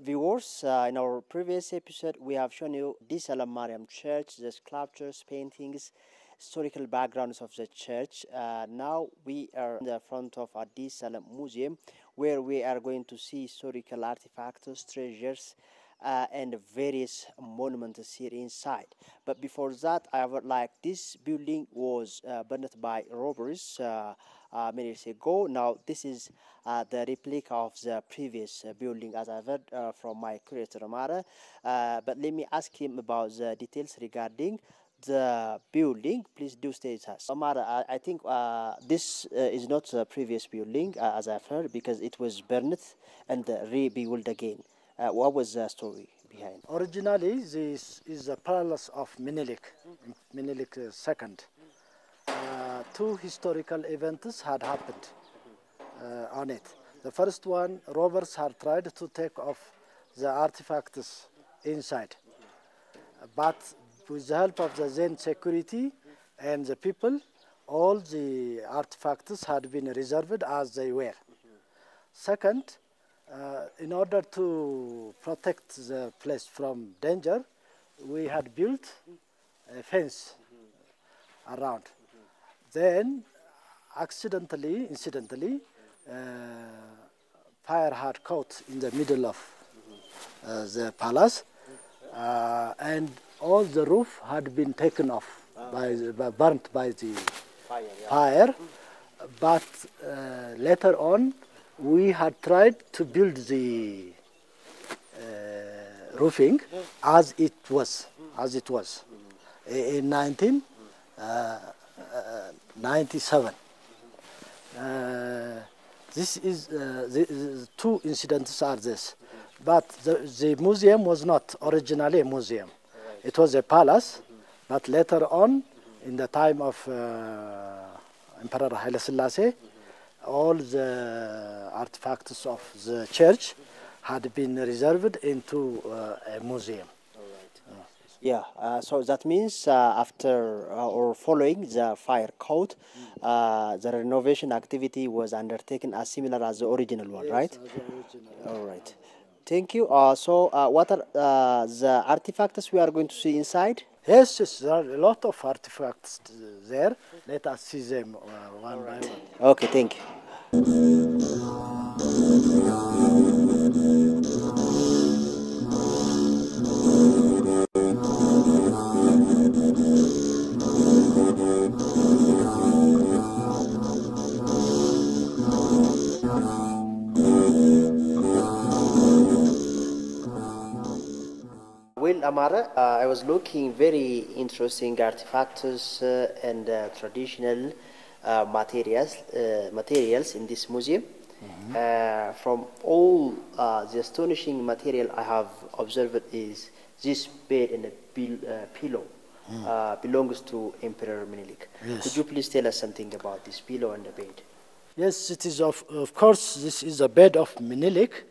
viewers, in our previous episode, we have shown you Di Salam Mariam Church, the sculptures, paintings, historical backgrounds of the church. Now we are in the front of Di Salam Museum, where we are going to see historical artifacts, treasures, and various monuments here inside. But before that, I would like, this building was burned by robbers many years ago. Now this is the replica of the previous building, as I've heard from my curator Amara. But let me ask him about the details regarding the building. Please do stay with us. Amara, I think this is not the previous building, as I've heard, because it was burned and rebuilt again. What was the story behind? Originally, this is the palace of Menelik, Menelik II. Two historical events had happened on it. The first one, robbers had tried to take off the artifacts inside. But with the help of the Zen security and the people, all the artifacts had been reserved as they were. Second, in order to protect the place from danger, we had built a fence around. Then, incidentally, fire had caught in the middle of the palace, and all the roof had been taken off, burnt by the fire. But later on, we had tried to build the roofing as it was, in 1997. This is the two incidents are this, but the museum was not originally a museum. It was a palace, but later on, in the time of Emperor Haile Selassie, all the artifacts of the church had been reserved into a museum. Yeah, so that means after or following the fire code, the renovation activity was undertaken as similar as the original one, Yes, right? as the original. All right. Thank you. So what are the artifacts we are going to see inside? Yes, there are a lot of artifacts there. Let us see them one by one. Okay, thank you. Well, Amara, I was looking very interesting artifacts and traditional materials in this museum. From all the astonishing material I have observed is this bed and a pillow belongs to Emperor Menelik. Yes. Could you please tell us something about this pillow and the bed? Yes, it is of course, this is a bed of Menelik.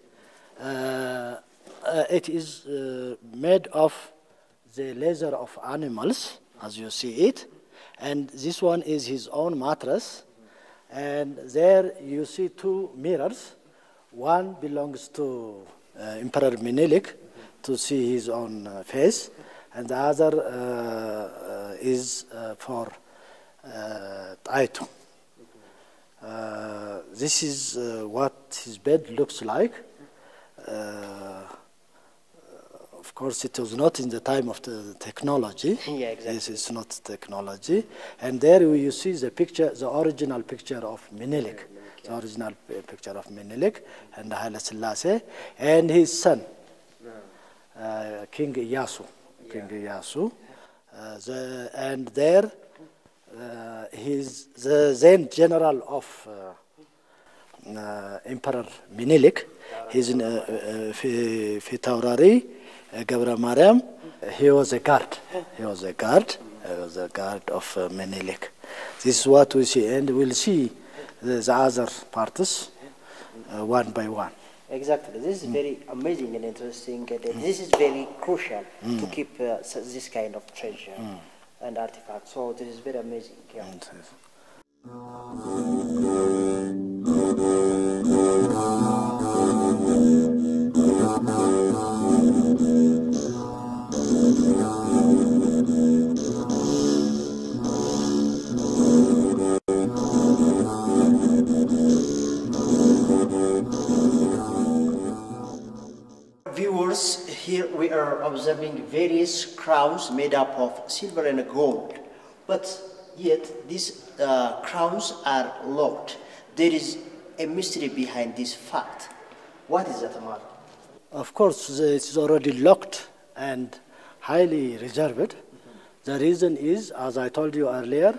It is made of the leather of animals, as you see it, and this one is his own mattress. And there you see two mirrors. One belongs to Emperor Menelik to see his own face, and the other is for Taito. This is what his bed looks like. Of course, it was not in the time of the technology. Yeah, exactly. This is not technology. And there you see the picture, the original picture of Menelik, the original picture of Menelik and Haile Selassie and his son, King Iyasu. And there, he's the then general of Emperor Menelik. He's in Fitaurari. Gabra Mariam, he was a guard. He was a guard of Menelik. This is what we see, and we'll see the other parts one by one. Exactly. This is very amazing and interesting. This is very crucial to keep this kind of treasure and artifacts. So this is very amazing. Yeah. we are observing various crowns made up of silver and gold, but yet these crowns are locked. There is a mystery behind this fact. What is that, Amar? Of course, it's already locked and highly reserved. The reason is, as I told you earlier,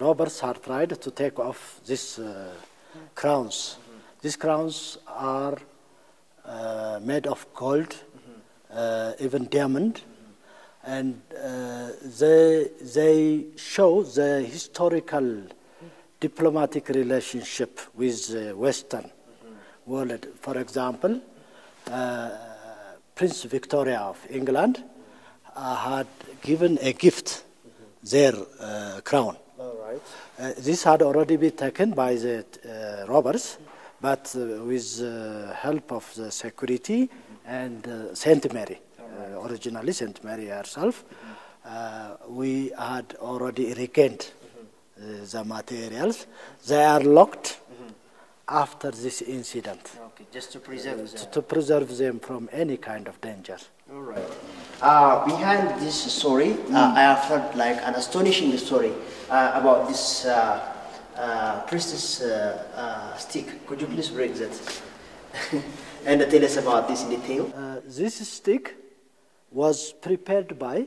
robbers have tried to take off these crowns. These crowns are made of gold, even diamond, and they show the historical diplomatic relationship with the Western world. For example, Prince Victoria of England had given a gift their crown. All right. This had already been taken by the robbers, but with help of the security and Saint Mary, originally Saint Mary herself, we had already regained the materials. They are locked after this incident. Okay, just to preserve them. To preserve them from any kind of danger. All right. Behind this story, I have heard like an astonishing story about this priestess stick. Could you please break that and tell us about this in detail? This stick was prepared by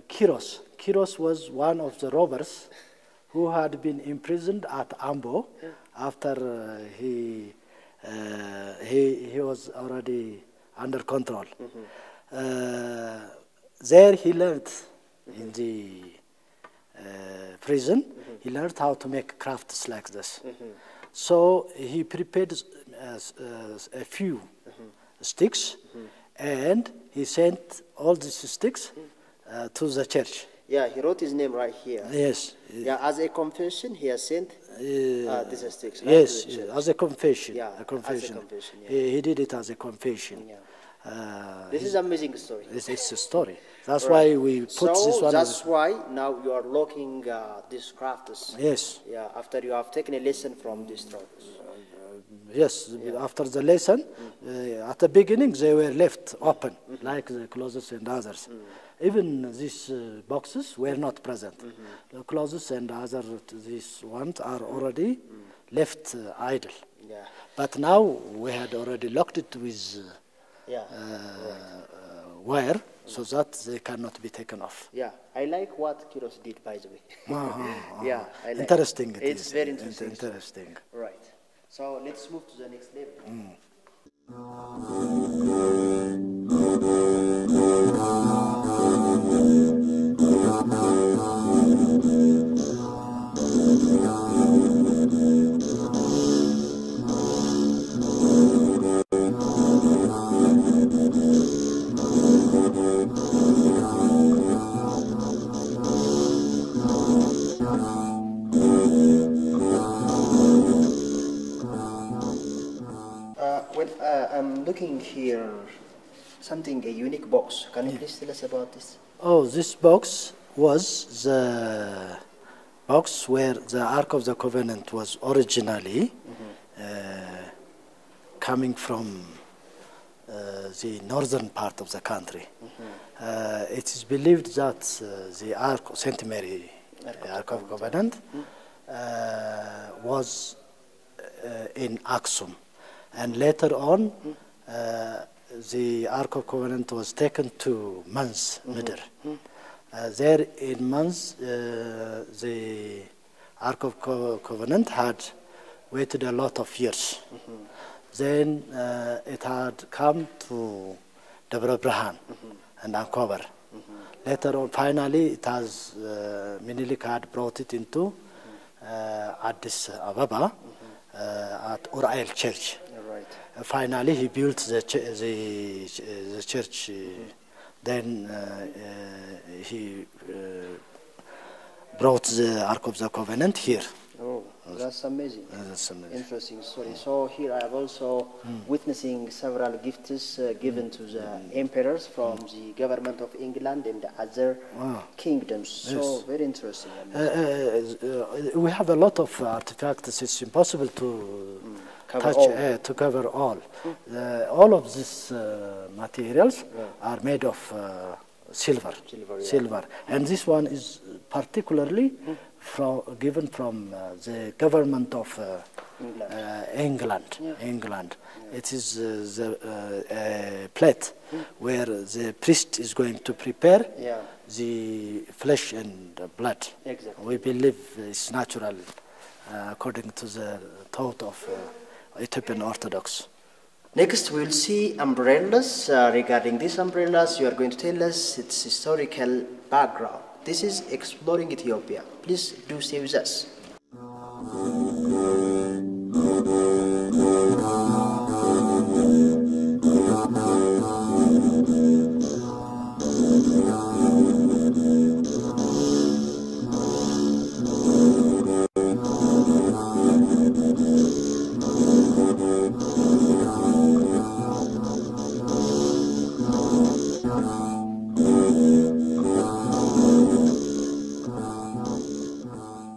Kiros. Kiros was one of the robbers who had been imprisoned at Ambo after he was already under control. There he learned in the prison, he learned how to make crafts like this. So he prepared a few sticks, and he sent all these sticks to the church. Yeah, he wrote his name right here. Yes. Yeah, as a confession, he has sent these sticks. Right, Yes, to the church. as a confession. Yeah, a confession. as a confession. Yeah. He did it as a confession. Yeah. This is an amazing story. It's a story. That's why we put this one. That's why now you are locking these crafts. Yes. Yeah, after you have taken a lesson from these troubles. Yes, after the lesson, at the beginning they were left open, like the closets and others. Even these boxes were not present. The closets and other these ones are already left idle. Yeah. But now we had already locked it with wire, so that they cannot be taken off. Yeah, I like what Kiros did, by the way. Yeah, I like interesting. It's very interesting. Interesting. Right. So let's move to the next level. I'm looking here, a unique box. Can you please tell us about this? Oh, this box was the box where the Ark of the Covenant was originally coming from the northern part of the country. It is believed that the Ark of Saint Mary, Ark of the Covenant, was in Aksum. And later on, the Ark of Covenant was taken to Mans, Midr. There in Mans, the Ark of Covenant had waited a lot of years. Then it had come to Debre Brahan and Ankober. Later on, finally, it has, Menelik had brought it into Addis Ababa at Ur-Ail Church. Finally, he built the church. Then he brought the Ark of the Covenant here. Oh, that's amazing. That's amazing. Interesting story. So here I have also witnessing several gifts given to the emperors from the government of England and the other kingdoms. So very interesting. We have a lot of artifacts. It's impossible to to cover all. All of these materials are made of silver, and this one is particularly given from the government of England. It is the plate where the priest is going to prepare the flesh and blood. Exactly. We believe it's natural according to the thought of Ethiopian Orthodox. Next, we'll see umbrellas. Regarding these umbrellas, you are going to tell us its historical background. This is Exploring Ethiopia. Please do stay with us.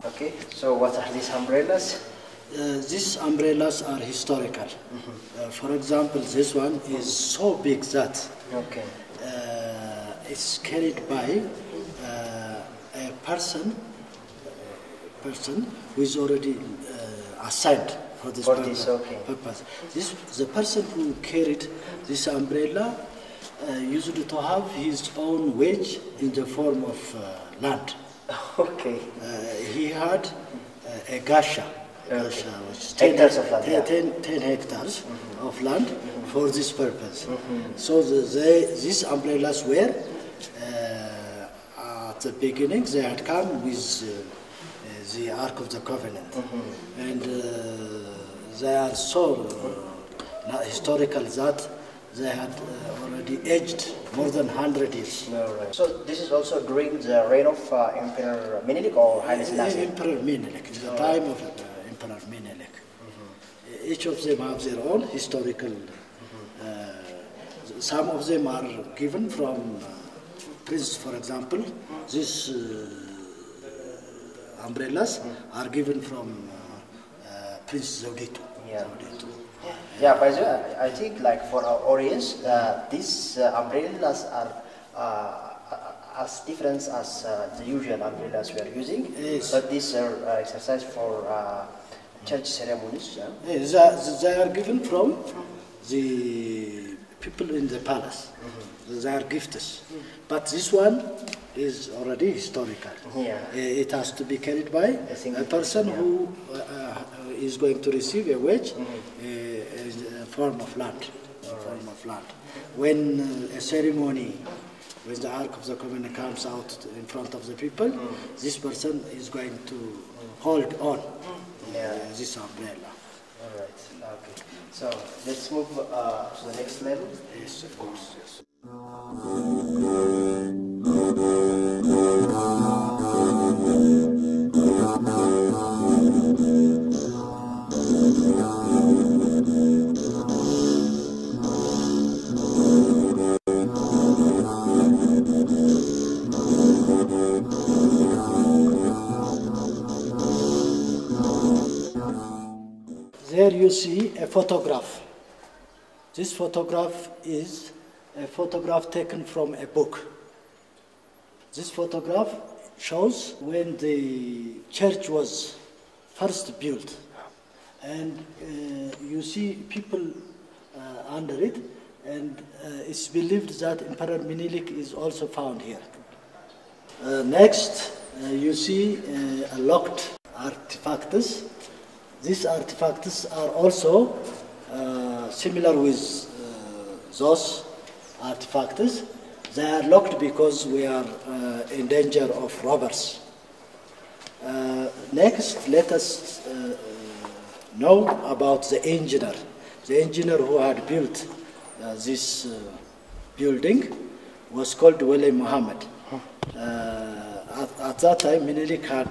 Okay, so what are these umbrellas? These umbrellas are historical. For example, this one is so big that it's carried by a person who is already assigned for this purpose. The person who carried this umbrella used to have his own wage in the form of land. Okay. He had a gasha, which is 10 hectares of land for this purpose. So these umbrellas were, at the beginning, they had come with the Ark of the Covenant. And they are so historical that they had already aged more than 100 years. Right. So this is also during the reign of Emperor Menelik or Haile Selassie? Emperor Menelik, the time of Emperor Menelik. Each of them have their own historical. Some of them are given from Prince, for example. These umbrellas are given from Prince Zewditu. Yeah, by the way, I think like for our audience, these umbrellas are as different as the usual umbrellas we are using. Yes. But these are exercised for church ceremonies. Yes, they are given from the people in the palace. They are gifts. But this one is already historical. It has to be carried by a person who is going to receive a wage in a form of land. When a ceremony, when the Ark of the Covenant comes out in front of the people, this person is going to hold on this umbrella. All right. Okay. So let's move to the next level. Yes, of course. Yes. There you see a photograph. This photograph is a photograph taken from a book. This photograph shows when the church was first built. And you see people under it, and it's believed that Emperor Menelik is also found here. Next, you see a locked artifacts. These artifacts are also similar with those artifacts. They are locked because we are in danger of robbers. Next, let us know about the engineer. The engineer who had built this building was called Wali Muhammad. At that time, Menelik had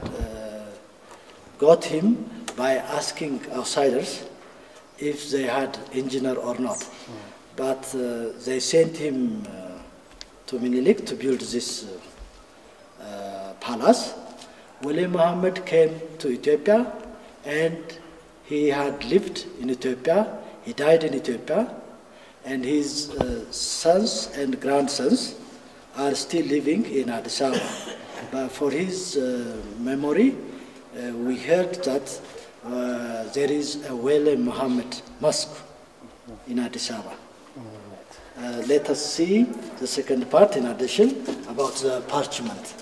got him by asking outsiders if they had engineer or not. But they sent him to Menelik to build this palace. Wali Muhammad came to Ethiopia and He had lived in Ethiopia, he died in Ethiopia, and his sons and grandsons are still living in Addis Ababa. But for his memory, we heard that there is a Wele Muhammad Mosque in Addis Ababa. Let us see the second part in addition about the parchment.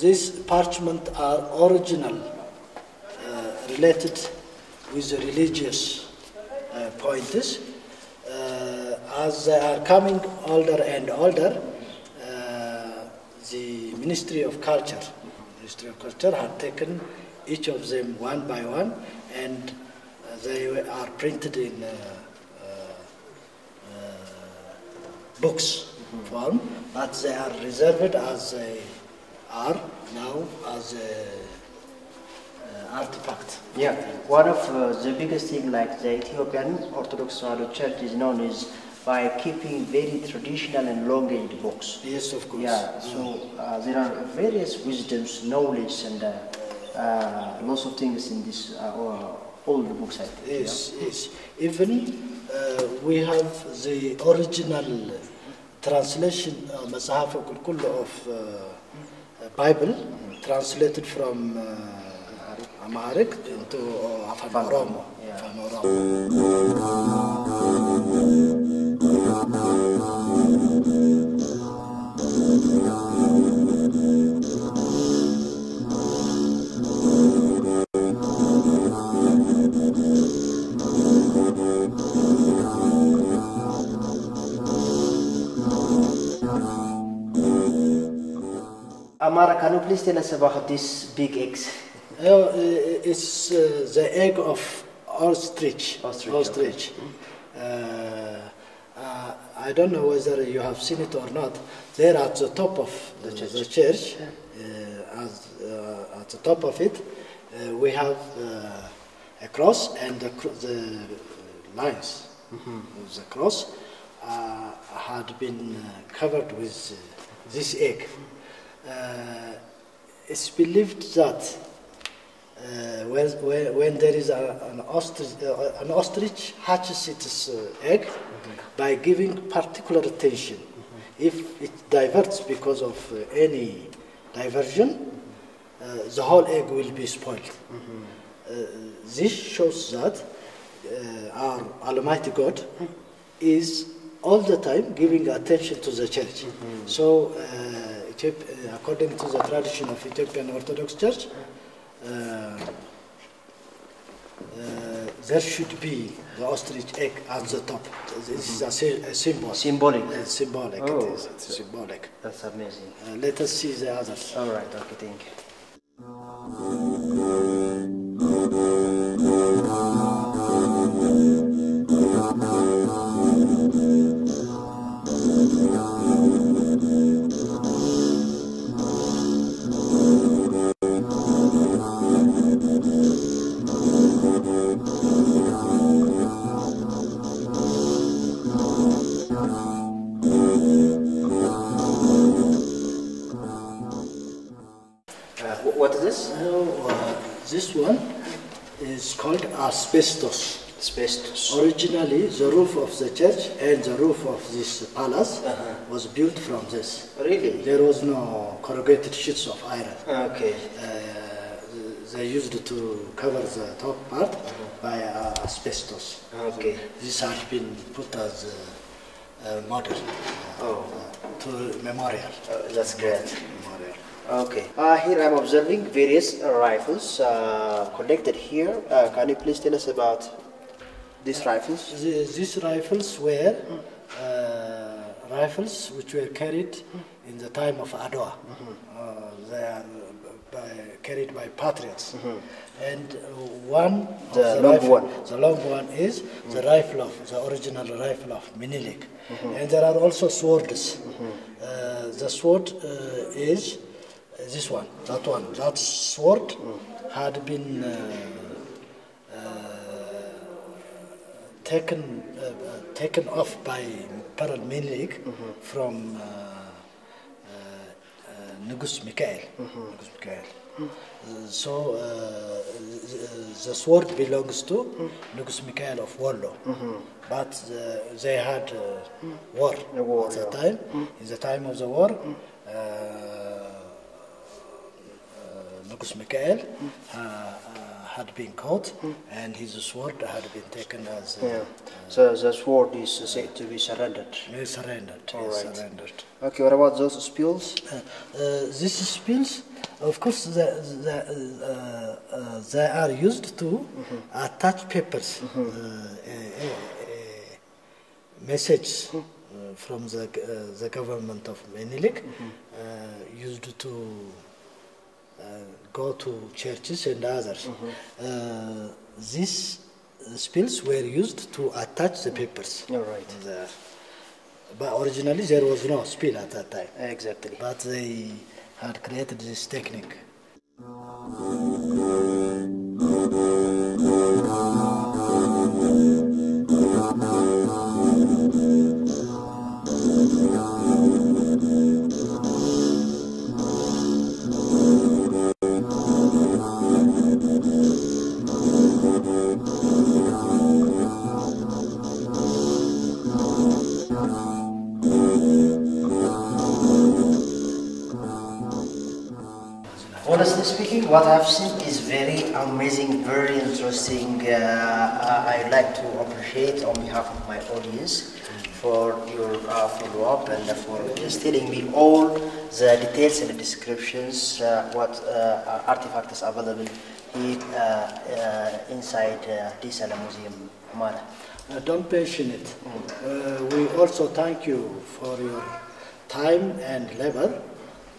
These parchment are original, related with the religious points. As they are coming older and older, the Ministry of Culture had taken each of them one by one, and they are printed in books form, but they are reserved as they are now as artifact. Yeah, one of the biggest thing, like the Ethiopian Orthodox Church is known is by keeping very traditional and long-aged books. Yes, of course. Yeah, so there are various wisdoms, knowledge, and lots of things in this old books, I think. Yes, yes. Even we have the original translation, Masahaf al-Kullu of Bible, translated from Amharic into Afan Oromo. Amara, can you please tell us about these big eggs? It's the egg of ostrich. Ostrich. Okay. I don't know whether you have seen it or not. There at the top of the church, at the top of it, we have a cross, and the lines of the cross had been covered with this egg. It's believed that when there is an ostrich hatches its egg by giving particular attention. If it diverts because of any diversion, the whole egg will be spoiled. This shows that our Almighty God is all the time giving attention to the church. So, according to the tradition of Ethiopian Orthodox Church, there should be the ostrich egg at the top. This is a symbol. Symbolic. Symbolic. Oh, it is. It's symbolic. That's amazing. Let us see the others. All right. Okay. Thank What is this? This one is called asbestos. Asbestos. Originally, the roof of the church and the roof of this palace was built from this. Really? There was no corrugated sheets of iron. Okay. They used to cover the top part by asbestos. Okay. This has been put as a model to memorial. That's great. Memorial. Okay. Here I'm observing various rifles collected here. Can you please tell us about these rifles? These rifles were rifles which were carried in the time of Adwa. They are carried by patriots. And the long one is the rifle of the original rifle of Minilik. And there are also swords. The sword is this one, that one. That sword had been taken off by Emperor Minilik from Nugus Mikael. So the sword belongs to Nugus Mikhail of Wollo. But they had war at the time. In the time of the war, Nugus Mikhail had been caught, and his sword had been taken as. So the sword is said to be surrendered. Surrendered. All right. Surrendered. Okay, what about those spills? These spills, of course, they are used to attach papers, messages from the government of Menelik, used to go to churches and others. These spills were used to attach the papers. All right. But originally there was no spill at that time. Exactly. But they had created this technique. Honestly speaking, what I've seen is very amazing, very interesting. I'd like to appreciate on behalf of my audience for your follow-up and for just telling me all the details and the descriptions, what artifacts are available here inside Disala Museum, Mara. Don't mention it. We also thank you for your time and labor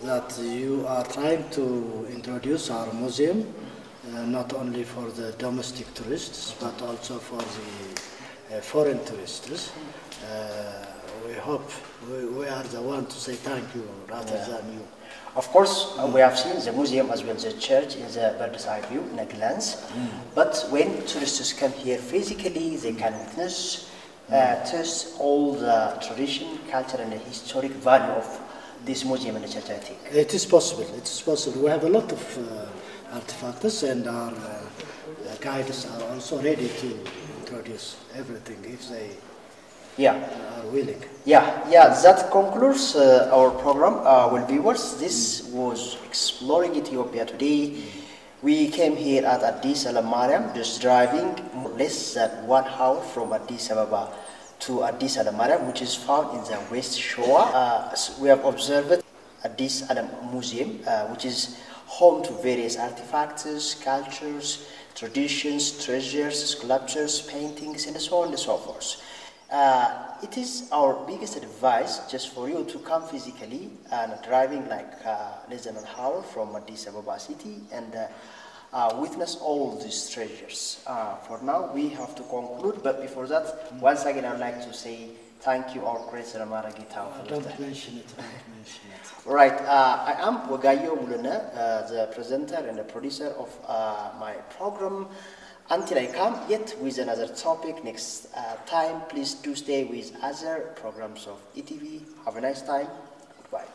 that you are trying to introduce our museum, not only for the domestic tourists, but also for the foreign tourists. We hope we are the one to say thank you rather than you. Of course, we have seen the museum as well as the church in the bird's eye view, in a glance. But when tourists come here physically, they can witness, taste all the tradition, culture, and the historic value of this museum and the church, I think. It is possible. It is possible. We have a lot of artifacts, and our guides are also ready to introduce everything if they are willing. That concludes our program. Well, viewers, this was Exploring Ethiopia today. We came here at Addis Mariam, just driving less than 1 hour from Addis Ababa to Addis Mariam, which is found in the West Shore. We have observed Addis Museum, which is home to various artifacts, cultures, traditions, treasures, sculptures, paintings, and so on and so forth. It is our biggest advice just for you to come physically and driving like less than an hour from Addis Ababa city and witness all these treasures. For now, we have to conclude, but before that, once again, I'd like to say thank you, our great Salamara Gitao. Don't mention it, don't mention it. All right, I am Wagayo Muluna, the presenter and the producer of my program. Until I come yet with another topic next time, please do stay with other programs of ETV. Have a nice time. Goodbye.